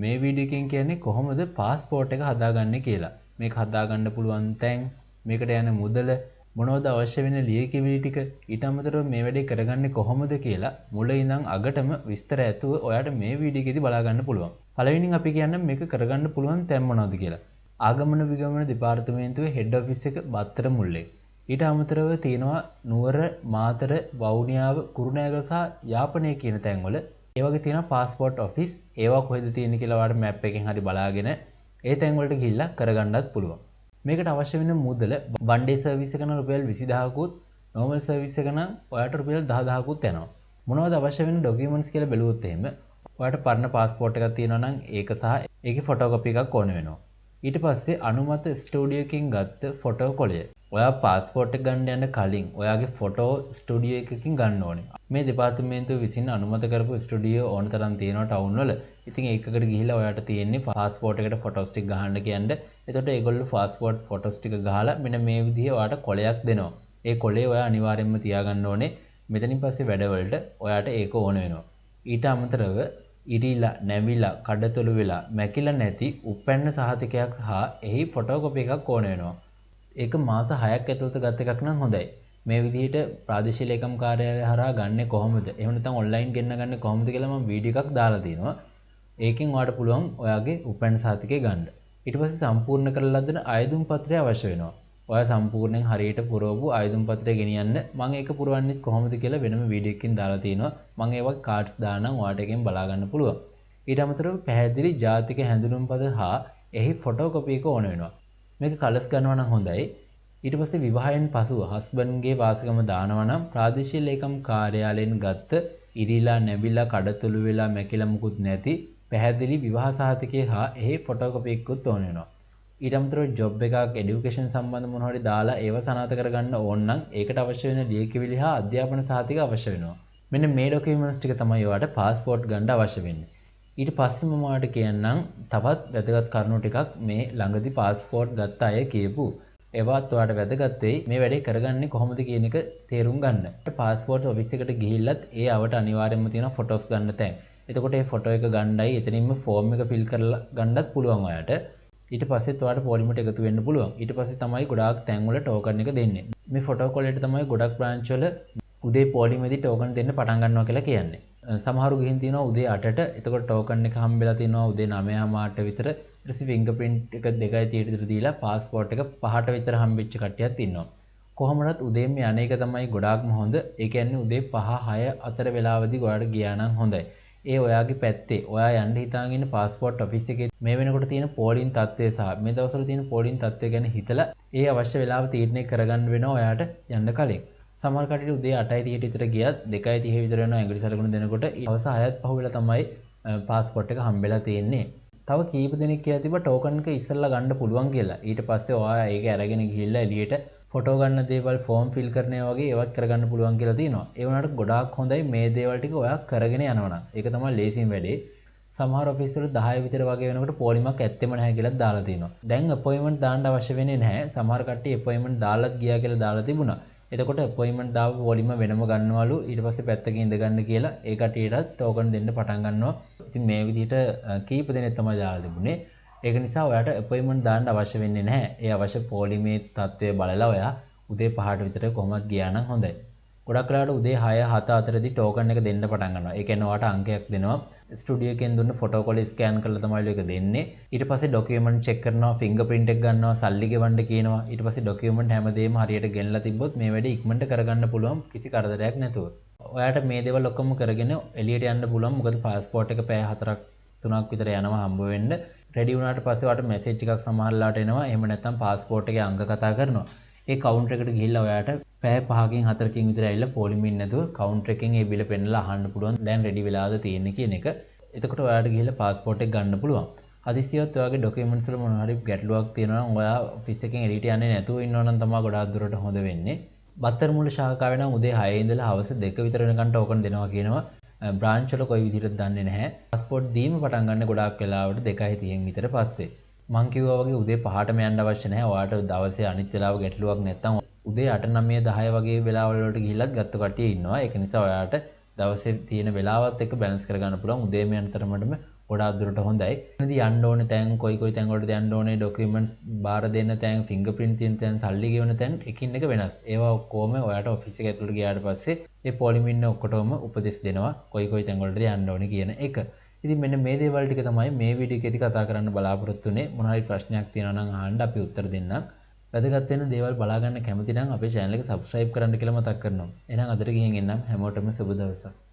මේ වීඩියෝ එකෙන් කියන්නේ කොහොමද પાස්පෝර්ට් එක හදාගන්නේ කියලා. මේක හදාගන්න පුළුවන් තැන්, මේකට යන මුදල, මොනවද අවශ්‍ය වෙන ලියකියවිලි ටික, ඊට අමතරව මේ වැඩේ කරගන්නේ කොහොමද කියලා මුල ඉඳන් අගටම විස්තර ඇතුව ඔයාලට මේ වීඩියෝ එකේදී බලා ගන්න පුළුවන්. පළවෙනියෙන් අපි කියන්නේ මේක කරගන්න පුළුවන් තැන් මොනවද කියලා. ආගමන විගමන දෙපාර්තමේන්තුවේ හෙඩ් ඔෆිස් එක බත්තර මුල්ලේ. ඊට අමතරව තියෙනවා නුවර, මාතර, වවුනියාව, කුරුණෑගල සහ යාපනය කියන තැන්වල ඒ වගේ තියෙනවා પાස්පෝර්ට් ඔෆිස්. ඒවා කොහෙද තියෙන්නේ කියලා ඔයාලට මැප් එකෙන් හරි බලාගෙන ඒ තැන් වලට ගිහිල්ලා කරගන්නත් පුළුවන්. මේකට අවශ්‍ය වෙන මුදල වන් ඩේ සර්විස් එක නම් රුපියල් 20000කුත්, නෝමල් සර්විස් එක නම් ඔයාලට රුපියල් 10000කුත් යනවා. මොනවද අවශ්‍ය වෙන ඩොකියුමන්ට්ස් කියලා බැලුවොත් එහෙම ඔයාලට පරණ પાස්පෝර්ට් එකක් තියෙනවා නම් ඒක සහ ඒකේ ෆොටෝකොපි එකක් ඕන වෙනවා. ඊට පස්සේ අනුමත ස්ටුඩියෝ එකකින් ගත්ත ෆොටෝ කොලය. ඔයා પાස්පෝර්ට් එක ගන්න යන කලින් ඔයාගේ ෆොටෝ ස්ටුඩියෝ එකකින් ගන්න ඕනේ. මේ දෙපාර්තමේන්තුව විසින් අනුමත කරපු ස්ටුඩියෝ ඕන තරම් තියෙනවා ටවුන් වල. ඉතින් ඒකකට ගිහිල්ලා ඔයාට තියෙන්නේ પાස්පෝර්ට් එකට ෆොටෝස් ටික ගහන්න කියන්න. එතකොට ඒගොල්ලෝ પાස්පෝර්ට් ෆොටෝස් ටික ගහලා මෙන්න මේ විදිහේ ඔයාට කොලයක් දෙනවා. ඒ කොලේ ඔයා අනිවාර්යයෙන්ම තියාගන්න ඕනේ. මෙතනින් පස්සේ වැඩවලට ඔයාට ඒක ඕන වෙනවා. ඊට අමතරව ඉරිලා, නැවිලා, කඩතොළු වෙලා, මැකිලා නැති උපැන්න සහතිකයක් සහ එහි ෆොටෝකොපි එකක් ඕන වෙනවා. ඒක මාස 6ක් ඇතුළත ගත එකක් නම් හොඳයි. මේ විදිහට ප්‍රාදේශීය ලේකම් කාර්යාලය හරහා ගන්නෙ කොහොමද? එහෙම නැත්නම් ඔන්ලයින් ගෙන්න ගන්නේ කොහොමද කියලා මම වීඩියෝ එකක් දාලා තිනවා. ඒකෙන් ඔයාලට පුළුවන් ඔයාගේ උපැන්න සහතිකය ගන්න. ඊට පස්සේ සම්පූර්ණ කරලා ලද්දන ආයුධම් පත්‍රය අවශ්‍ය වෙනවා. ඔයා සම්පූර්ණයෙන් හරියට පුරවපු ආයුධම් පත්‍රය ගෙනියන්න. මම ඒක පුරවන්නේ කොහොමද කියලා වෙනම වීඩියෝ එකකින් දාලා තිනවා. මම ඒවා කාඩ්ස් දානම් ඔයාලට එකෙන් බලා ගන්න පුළුවන්. ඊට අමතරව පැහැදිලි ජාතික හැඳුනුම්පත හා එහි ෆොටෝකොපි එක ඕන වෙනවා. මේක කලස් ගන්නවා නම් හොඳයි. ඊට පස්සේ විවාහයෙන් පසුව හස්බන්ඩ්ගේ වාසගම දානවා නම් ප්‍රාදේශීය ලේකම් කාර්යාලයෙන් ගත්ත ඉරිලා, නැවිලා, කඩතොළු වෙලා, මැකිලා මුකුත් නැති පැහැදිලි විවාහ සහතිකය හා එහි ෆොටෝකොපි එකකුත් ඕන වෙනවා. ඊට අමතරව ජොබ් එකක්, এডুকেෂන් සම්බන්ධ මොනවා හරි දාලා ඒව සනාථ කරගන්න ඕන නම් ඒකට අවශ්‍ය වෙන ලියකියවිලි හා අධ්‍යාපන සහතික අවශ්‍ය වෙනවා. මෙන්න මේ ඩොකියුමන්ට්ස් ටික තමයි ඔයාලට પાස්පෝර්ට් ගන්න අවශ්‍ය වෙන්නේ. ඊට පස්සේ මම ඔයාලට කියන්නම් තවත් වැදගත් කරුණු ටිකක් මේ ළඟදි પાස්පෝර්ට් ගත්ත අය කියපු. ඒවත් ඔයාලට වැදගත් වෙයි මේ වැඩේ කරගන්නේ කොහොමද කියන එක තේරුම් ගන්න. પાස්පෝර්ට් ඔෆිස් එකට ගිහිල්ලත් ඒ අවට අනිවාර්යයෙන්ම තියෙන ෆොටෝස් ගන්න තැන්. එතකොට මේ ෆොටෝ එක ගන්නයි එතනින්ම ෆෝම් එක ෆිල් කරලා ගන්නත් පුළුවන් ඔයාලට. ඊට පස්සෙත් ඔයාලට පොලිමට එකතු වෙන්න පුළුවන්. ඊට පස්සේ තමයි ගොඩාක් තැන් වල ටෝකන් එක දෙන්නේ. මේ ෆොටෝ කොලේට තමයි ගොඩක් බ්‍රාන්ච් වල උදේ පොලිමේදී ටෝකන් දෙන්න පටන් ගන්නවා කියලා කියන්නේ. සමහරු ගිහින් තියෙනවා උදේ 8ට. එතකොට ටෝකන් එක හම්බෙලා තියෙනවා උදේ 9:00 විතර. ඊට පස්සේ ෆින්ගර්ප්‍රින්ට් එක 2:30 විතර දීලා પાස්පෝර්ට් එක 5ට විතර හම්බෙච්ච කට්ටියක් ඉන්නවා. කොහොමවත් උදේම යන එක තමයි ගොඩාක්ම හොඳ. ඒ කියන්නේ උදේ 5-6 අතර වෙලාවදී ඔයාලට ගියා නම් හොඳයි. ඒ ඔයාගේ පැත්තේ ඔයා යන්න හිතාගෙන ඉන්න પાස්පෝර්ට් ඔෆිස් එකේ මේ වෙනකොට තියෙන පෝලිං තත්ත්වය සහ මේ දවස්වල තියෙන පෝලිං තත්ත්වය ගැන හිතලා ඒ අවශ්‍ය වෙලාව තීරණය කරගන්න වෙනවා ඔයාට යන්න කලින්. සමහර කටට උදේ 8:30 විතර ගියත් 2:30 විතර වෙනවා ඇඟිලි සලකුණු දෙනකොට හවස 6ත් පහුවෙලා තමයි પાස්පෝර්ට් එක හම්බෙලා තියෙන්නේ. තව කීප දෙනෙක් කියලා තිබ්බා ටෝකන් එක ඉස්සෙල්ලා ගන්න පුළුවන් කියලා. ඊට පස්සේ ඔයා ඒක අරගෙන ගිහිල්ලා එළියට ෆොටෝ ගන්න දේවල් ෆෝම් ෆිල් කරනවා වගේ ඒවත් කරගන්න පුළුවන් කියලා තියෙනවා. ඒ වුණාට ගොඩාක් හොඳයි මේ දේවල් ටික ඔයා කරගෙන යනවා නම්. ඒක තමයි ලේසියෙන් වැඩේ. සමහර ඔෆිස් වල 10 විතර වගේ වෙනකොට පොලිමක් ඇත්තෙම නැහැ කියලා දාලා තියෙනවා. දැන් අපොයින්ට්මන්ට් දාන්න අවශ්‍ය වෙන්නේ නැහැ. සමහර කට්ටිය අපොයින්ට්මන්ට් දාලත් ගියා කියලා දාලා තිබුණා. එතකොට අපොයින්ට්මන්ට් දාපු පොලිම වෙනම ගන්නවලු. ඊට පස්සේ පැත්තකින් ඉඳ ගන්න කියලා ඒ කට්ටියටත් ටෝකන් දෙන්න පටන් ගන්නවා. ඉතින් මේ විදිහට කීප දෙනෙක් තමයි දාලා තිබුණේ. ඒක නිසා ඔයාට අපොයින්ට්මන්ට් දාන්න අවශ්‍ය වෙන්නේ නැහැ. ඒ අවශ්‍ය පොලිමේ තත්ත්වය බලලා ඔයා උදේ 5ට විතර කොහොමද ගියා නම් හොඳයි. ගොඩක් වෙලාවට උදේ 6-7 අතරදී ටෝකන් එක දෙන්න පටන් ගන්නවා. ඒ කියන්නේ ඔයාට අංකයක් දෙනවා. ස්ටුඩියෝ එකෙන් දුන්න ෆොටෝ කොල ස්කෑන් කරලා තමයි ඒක දෙන්නේ. ඊට පස්සේ ඩොකියුමන්ට් චෙක් කරනවා, ෆින්ගර්ප්‍රින්ට් එක ගන්නවා, සල්ලි ගෙවන්න කියනවා. ඊට පස්සේ ඩොකියුමන්ට් හැමදේම හරියට ගෙනලා තිබ්බොත් මේ වැඩේ ඉක්මනට කරගන්න පුළුවන් කිසි කරදරයක් නැතුව. ඔයාට මේ දේවල් ඔක්කොම කරගෙන එළියට යන්න පුළුවන්. මොකද પાස්පෝර්ට් එක පැය 4-3ක් විතර යනවා හම්බ වෙන්න. රෙඩි වුණාට පස්සේ ඔයාට මැසේජ් එකක් සමහරලාට එනවා. එහෙම නැත්නම් પાස්පෝර්ට් එකේ අංක කතා කරනවා. ඒ කවුන්ටර් එකට ගිහිල්ලා ඔයාට පැය 5කින් 4කින් විතර ඇවිල්ලා පොලිමින් නැතුව කවුන්ටර් එකෙන් ඒ බිල පෙන්නලා අහන්න පුළුවන් දැන් රෙඩි වෙලාද තියෙන්නේ කියන එක. එතකොට ඔයාට ගිහිල්ලා પાස්පෝර්ට් එක ගන්න පුළුවන්. හදිස්සියවත් ඔයාගේ ඩොකියුමන්ට්ස් වල මොනවා හරි ගැටලුවක් තියෙනවා නම් ඔයා ඔෆිස් එකෙන් එළියට යන්නේ නැතුව ඉන්නවා නම් තමයි ගොඩාක් දුරට හොඳ වෙන්නේ. බත්තර මුල්ල ශාඛාවේ නම් උදේ 6 ඉඳලා හවස 2 විතර වෙනකන් ටෝකන් දෙනවා කියනවා. බ්‍රාන්ච් වල කොයි විදිහටද දන්නේ නැහැ. પાස්පෝර්ට් දීම පටන් ගන්න ගොඩාක් වෙලාවට 2:30 විතර පස්සේ. මං කිව්වා වගේ උදේ 5ටම යන්න අවශ්‍ය නැහැ. ඔයාට දවසේ අනිත් වෙලාව ගැටලුවක් නැත්තම් උදේ 8 9 10 වගේ වෙලාවල් වලට ගිහිල්ලත් ගත්ත කට්ටිය ඉන්නවා. ඒක නිසා ඔයාට දවසේ තියෙන වෙලාවත් එක්ක බැලන්ස් කරගන්න පුළුවන්. උදේම යන තරමටම ගොඩාක් දුරට හොඳයි. එතනදී යන්න ඕනේ තැන් කොයි තැන් වලටද යන්න ඕනේ, ડોකියුමන්ට්ස් බාර දෙන්න තැන්, ෆින්ගර්ප්‍රින්ට් තියෙන තැන්, සල්ලි ගෙවන තැන් එකින් එක වෙනස්. ඒවා ඔක්කොම ඔයාට ඔෆිස් එක ඇතුළට ගියාට පස්සේ ඒ පොලිම ඉන්න ඔක්කොටම උපදෙස් දෙනවා කොයි තැන් වලටද යන්න ඕනේ කියන එක. ඉතින් මෙන්න මේ දේවල් ටික තමයි මේ වීඩියෝ එකේදී කතා කරන්න බලාපොරොත්තු වෙන්නේ. මොනවා හරි ප්‍රශ්නයක් තියෙනවා නම් අහන්න අපි උත්තර දෙන්නම්. වැදගත් වෙන දේවල් බලා ගන්න කැමති නම් අපේ channel එක subscribe කරන්න කියලා මතක් කරනවා. එහෙනම් අදට ගිහින් එන්නම්. හැමෝටම සුබ දවසක්.